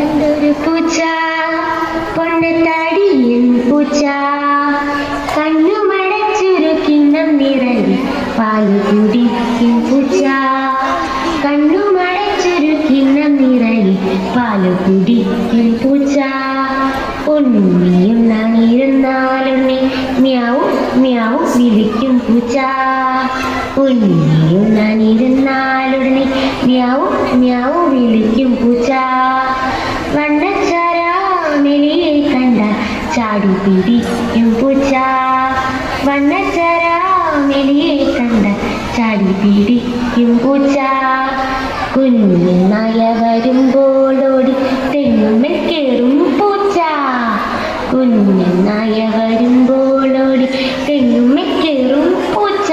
എന്തൊരു പൂച്ച പൊണ്ണത്തടിയൻ പൂച്ച കണ്ണുമടച്ചൊരു കിണ്ണം നിറയെ പാല് കുടിക്കും പൂച്ച കണ്ണുമടച്ചൊരു കിണ്ണം നിറയെ പാല് കുടിക്കും പൂച്ച ഉണ്ണിയും നാനിരുന്നാലുണ്ണി മ്യാവും മ്യാവും വിളിക്കും പൂച്ച ഉണ്ണിയും നാനിരുന്നാലുണ്ണി മ്യാവും മ്യാവും വിളിക്കും പൂച്ച വണ്ണച്ചരാമെലിയെ കണ്ടാൽ ചാടി പിടിക്കും പൂച്ച വണ്ണച്ചരാമെലിയെ കണ്ടാൽ ചാടി പിടിക്കും പൂച്ച കുഞ്ഞുനായ വരുമ്പോളോടി തെങ്ങുമ്മൽ കേറും പൂച്ച കുഞ്ഞുനായ വരുമ്പോളോടി തെങ്ങുമ്മൽ കേറും പൂച്ച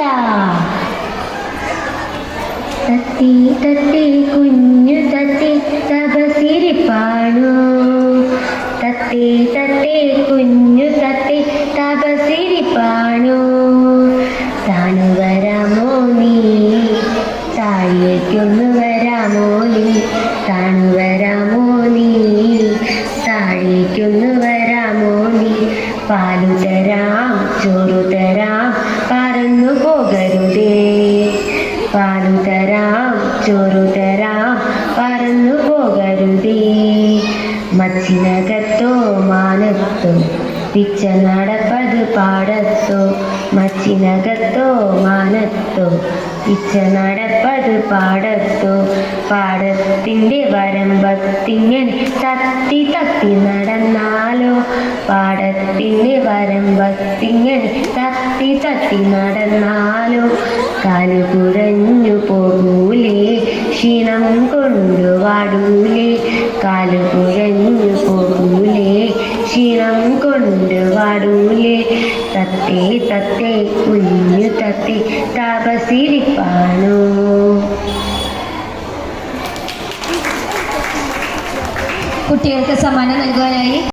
തത്തി തത്തി കുഞ്ഞു തത്തി തപസിരിപ്പാണു തത്തി തത്തി കുഞ്ഞു തത്തി തപസിരിപ്പാണു താണു വരാമോ നീ താഴേക്കൊന്നു വരാമോ നീ താണു വരാമോ നീ താഴേക്കൊന്നു വരാമോ നീ പാലു തരാം ചോറു തരാം പറന്നു പോകരുതേ പാലു തരാം ചോറു തരാം പറന്നു പോകരുതേ മച്ചിനകത്തോ മാനത്തോ പിച്ച നടപ്പത് പാടത്തോ മച്ചിനകത്തോ മാനത്തോ പിച്ച നടപ്പത് പാടത്തോ പാടത്തിൻ്റെ വരമ്പത്തിങ്ങനെ തത്തി തത്തി നടന്നാലോ പാടത്തിൻ്റെ വരമ്പത്തിങ്ങനെ തത്തി തത്തി നടന്നാലോ കാലു കുഴഞ്ഞു പോകൂലേ ക്ഷീണം കൊണ്ടു വാടൂലേ കാലു കുഴഞ്ഞു പോകൂലേ ക്ഷീണം കൊണ്ട് വാടൂലേ തത്തേ തത്തേ കുഞ്ഞു തത്തേ താപസിരിപ്പാണു. കുട്ടികൾക്ക് സമ്മാനം നൽകുവാനായി